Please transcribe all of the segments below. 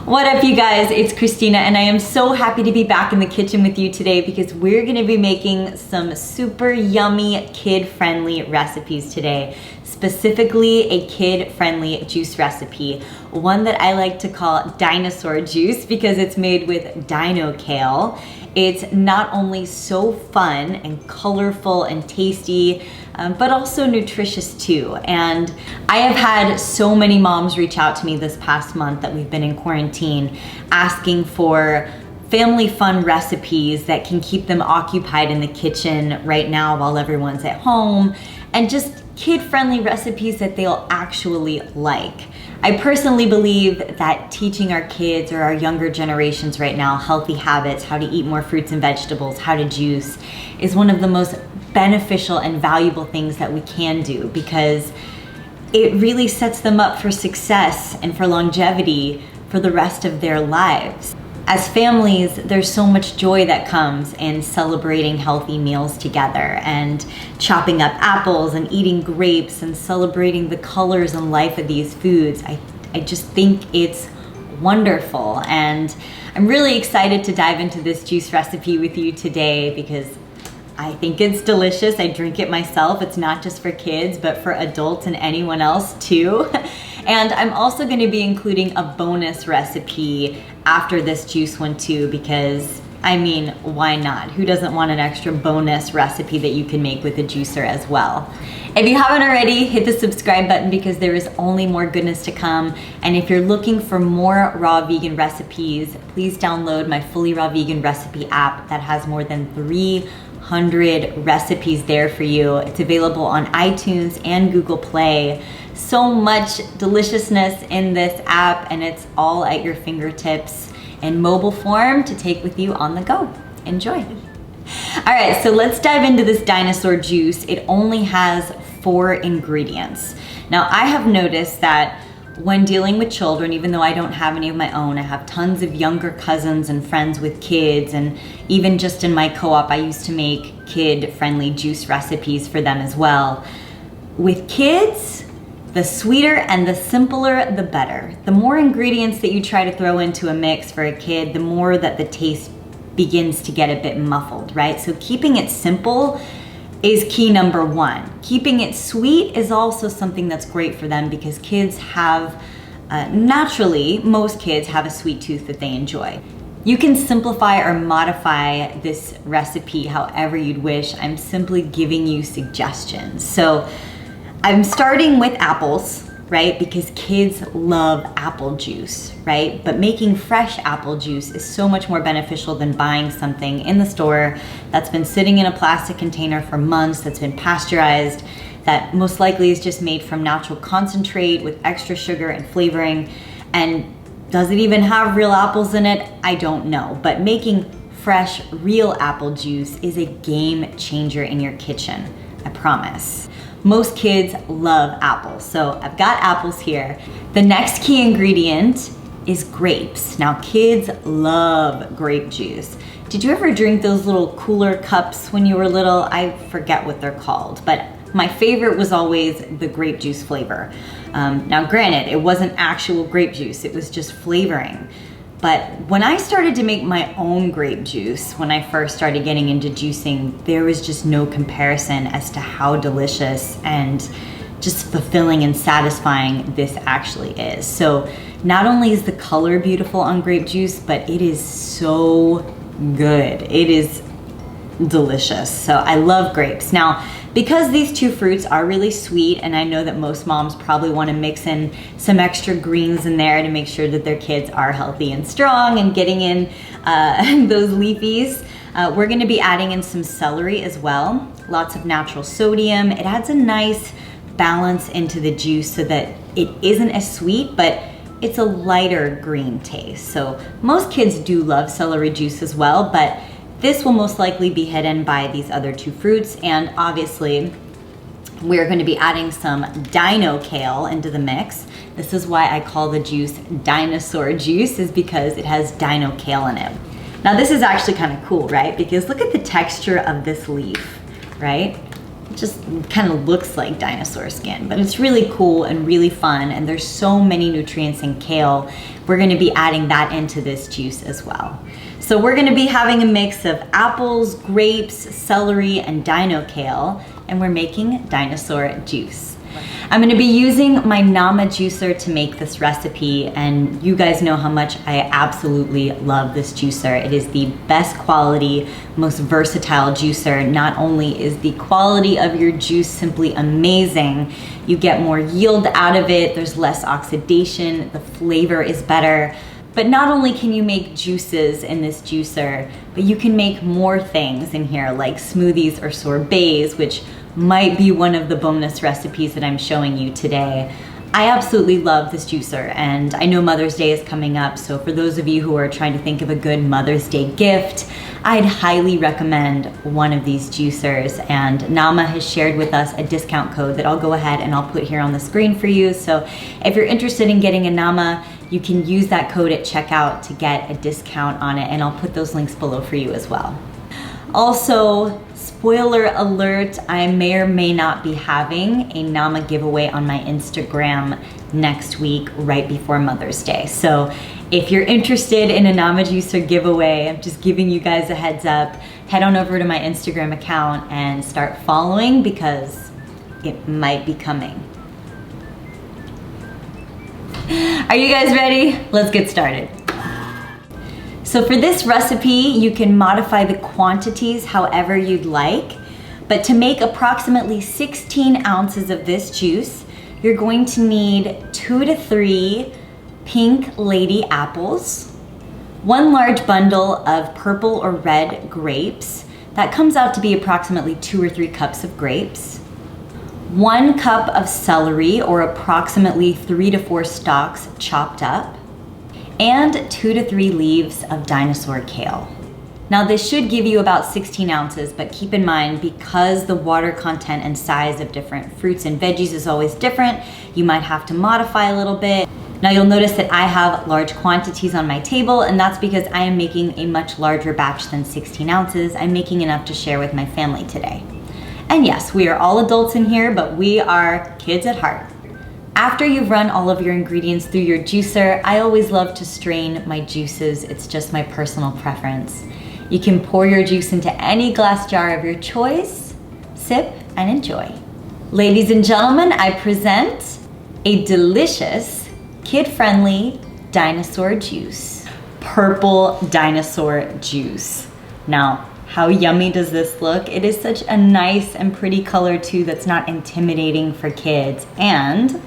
What up, you guys? It's Kristina, and I am so happy to be back in the kitchen with you today because we're gonna be making some super yummy kid-friendly recipes today. Specifically, a kid-friendly juice recipe, one that I like to call Dinosaur juice because it's made with dino kale. It's not only so fun and colorful and tasty, but also nutritious too. And I have had so many moms reach out to me this past month that we've been in quarantine asking for family fun recipes that can keep them occupied in the kitchen right now while everyone's at home, and just kid-friendly recipes that they'll actually like. I personally believe that teaching our kids or our younger generations right now healthy habits, how to eat more fruits and vegetables, how to juice, is one of the most beneficial and valuable things that we can do because it really sets them up for success and for longevity for the rest of their lives. As families, there's so much joy that comes in celebrating healthy meals together and chopping up apples and eating grapes and celebrating the colors and life of these foods. I just think it's wonderful, and I'm really excited to dive into this juice recipe with you today because I think it's delicious. I drink it myself. It's not just for kids, but for adults and anyone else too. And I'm also going to be including a bonus recipe after this juice one too, because I mean, why not? Who doesn't want an extra bonus recipe that you can make with a juicer as well? If you haven't already, hit the subscribe button because there is only more goodness to come. And if you're looking for more raw vegan recipes, please download my Fully Raw Vegan recipe app that has more than 300 recipes there for you. It's available on iTunes and Google Play. So much deliciousness in this app, and it's all at your fingertips in mobile form to take with you on the go. Enjoy. All right, so let's dive into this dinosaur juice. It only has 4 ingredients. Now, I have noticed that when dealing with children, even though I don't have any of my own, I have tons of younger cousins and friends with kids, and even just in my co-op, I used to make kid-friendly juice recipes for them as well. With kids, the sweeter and the simpler, the better. The more ingredients that you try to throw into a mix for a kid, the more that the taste begins to get a bit muffled, right? So keeping it simple is key number 1. Keeping it sweet is also something that's great for them because kids have, naturally, most kids have a sweet tooth that they enjoy. You can simplify or modify this recipe however you'd wish. I'm simply giving you suggestions. So I'm starting with apples, right? Because kids love apple juice, right? But making fresh apple juice is so much more beneficial than buying something in the store that's been sitting in a plastic container for months, that's been pasteurized, that most likely is just made from natural concentrate with extra sugar and flavoring. And does it even have real apples in it? I don't know. But making fresh, real apple juice is a game changer in your kitchen, I promise. Most kids love apples, so I've got apples here. The next key ingredient is grapes. Now, kids love grape juice. Did you ever drink those little cooler cups when you were little? I forget what they're called, but my favorite was always the grape juice flavor. Now, granted, it wasn't actual grape juice, it was just flavoring. But when I started to make my own grape juice, when I first started getting into juicing, there was just no comparison as to how delicious and just fulfilling and satisfying this actually is. So not only is the color beautiful on grape juice, but it is so good. It is delicious. So I love grapes. Now, because these two fruits are really sweet, and I know that most moms probably want to mix in some extra greens in there to make sure that their kids are healthy and strong and getting in those leafies, we're going to be adding in some celery as well. Lots of natural sodium. It adds a nice balance into the juice so that it isn't as sweet, but it's a lighter green taste. So most kids do love celery juice as well, but this will most likely be hidden by these other 2 fruits, and obviously we're going to be adding some dino kale into the mix. This is why I call the juice dinosaur juice, is because it has dino kale in it. Now this is actually kind of cool, right? Because look at the texture of this leaf, right? just kind of looks like dinosaur skin, but it's really cool and really fun, and there's so many nutrients in kale. We're gonna be adding that into this juice as well. So we're gonna be having a mix of apples, grapes, celery, and dino kale, and we're making dinosaur juice. I'm gonna be using my Nama juicer to make this recipe, and you guys know how much I absolutely love this juicer. It is the best quality, most versatile juicer. Not only is the quality of your juice simply amazing, you get more yield out of it, there's less oxidation, the flavor is better. But not only can you make juices in this juicer, but you can make more things in here like smoothies or sorbets, which might be one of the bonus recipes that I'm showing you today. I absolutely love this juicer, and I know Mother's Day is coming up, so for those of you who are trying to think of a good Mother's Day gift, I'd highly recommend one of these juicers, and Nama has shared with us a discount code that I'll go ahead and I'll put here on the screen for you. So if you're interested in getting a Nama, you can use that code at checkout to get a discount on it, and I'll put those links below for you as well. Also, spoiler alert, I may or may not be having a Nama giveaway on my Instagram next week, right before Mother's Day. So if you're interested in a Nama juicer giveaway, I'm just giving you guys a heads up, head on over to my Instagram account and start following, because it might be coming. Are you guys ready? Let's get started. So for this recipe, you can modify the quantities however you'd like, but to make approximately 16 ounces of this juice, you're going to need 2 to 3 pink lady apples, 1 large bundle of purple or red grapes. That comes out to be approximately 2 or 3 cups of grapes, 1 cup of celery, or approximately 3 to 4 stalks chopped up, and 2 to 3 leaves of dinosaur kale. Now this should give you about 16 ounces, but keep in mind, because the water content and size of different fruits and veggies is always different, you might have to modify a little bit. Now you'll notice that I have large quantities on my table, and that's because I am making a much larger batch than 16 ounces. I'm making enough to share with my family today. And yes, we are all adults in here, but we are kids at heart. After you've run all of your ingredients through your juicer, I always love to strain my juices. It's just my personal preference. You can pour your juice into any glass jar of your choice, sip, and enjoy. Ladies and gentlemen, I present a delicious, kid-friendly dinosaur juice. Purple dinosaur juice. Now, how yummy does this look? It is such a nice and pretty color too that's not intimidating for kids. And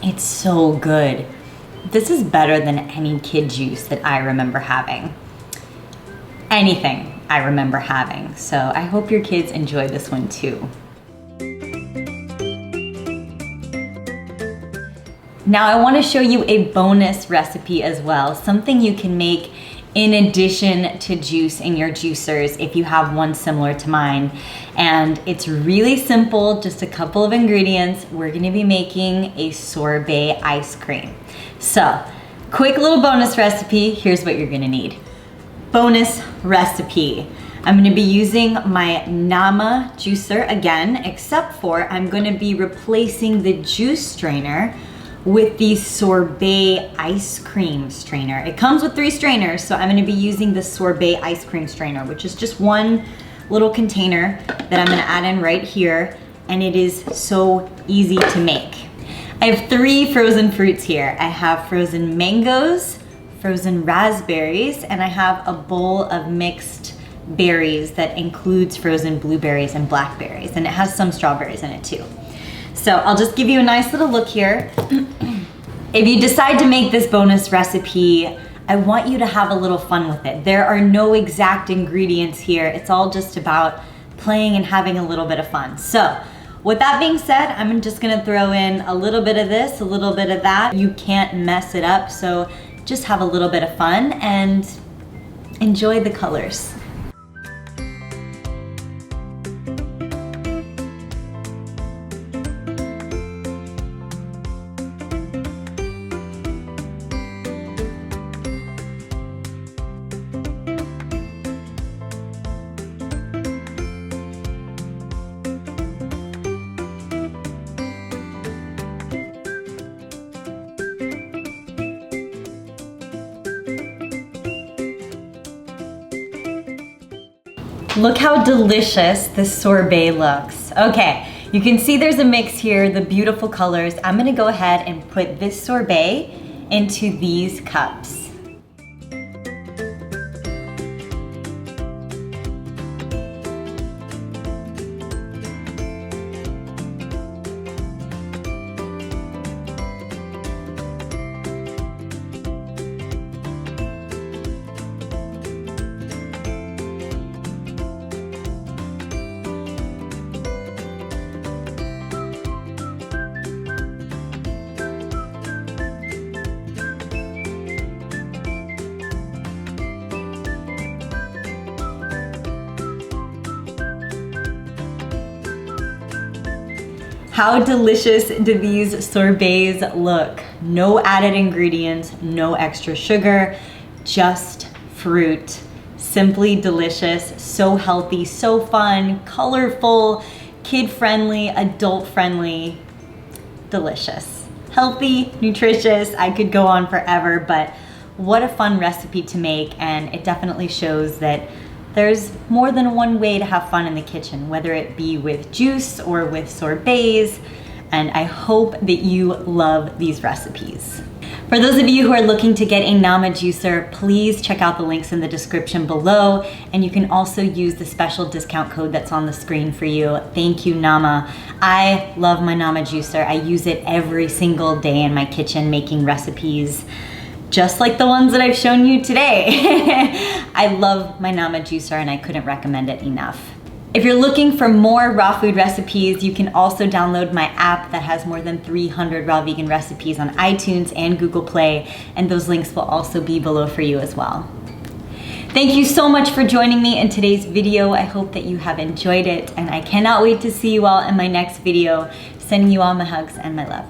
it's so good. This is better than any kid juice that I remember having. Anything I remember having. So I hope your kids enjoy this one too. Now I want to show you a bonus recipe as well, something you can make in addition to juice in your juicers if you have one similar to mine. And it's really simple, just a couple of ingredients. We're gonna be making a sorbet ice cream. So, quick little bonus recipe, here's what you're gonna need. Bonus recipe. I'm gonna be using my Nama juicer again, except for I'm gonna be replacing the juice strainer with the sorbet ice cream strainer. It comes with 3 strainers, so I'm gonna be using the sorbet ice cream strainer, which is just one little container that I'm gonna add in right here, and it is so easy to make. I have 3 frozen fruits here. I have frozen mangoes, frozen raspberries, and I have a bowl of mixed berries that includes frozen blueberries and blackberries, and it has some strawberries in it too. So I'll just give you a nice little look here. If you decide to make this bonus recipe, I want you to have a little fun with it. There are no exact ingredients here. It's all just about playing and having a little bit of fun. So with that being said, I'm just gonna throw in a little bit of this, a little bit of that. You can't mess it up, so just have a little bit of fun and enjoy the colors. Look how delicious this sorbet looks. Okay, you can see there's a mix here, the beautiful colors. I'm gonna go ahead and put this sorbet into these cups. How delicious do these sorbets look? No added ingredients, no extra sugar, just fruit. Simply delicious, so healthy, so fun, colorful, kid-friendly, adult-friendly, delicious. Healthy, nutritious, I could go on forever, but what a fun recipe to make, and it definitely shows that there's more than one way to have fun in the kitchen, whether it be with juice or with sorbets, and I hope that you love these recipes. For those of you who are looking to get a Nama juicer, please check out the links in the description below, and you can also use the special discount code that's on the screen for you. Thank you, Nama. I love my Nama juicer. I use it every single day in my kitchen making recipes, just like the ones that I've shown you today. I love my Nama juicer and I couldn't recommend it enough. If you're looking for more raw food recipes, you can also download my app that has more than 300 raw vegan recipes on iTunes and Google Play, and those links will also be below for you as well. Thank you so much for joining me in today's video. I hope that you have enjoyed it, and I cannot wait to see you all in my next video. Sending you all my hugs and my love.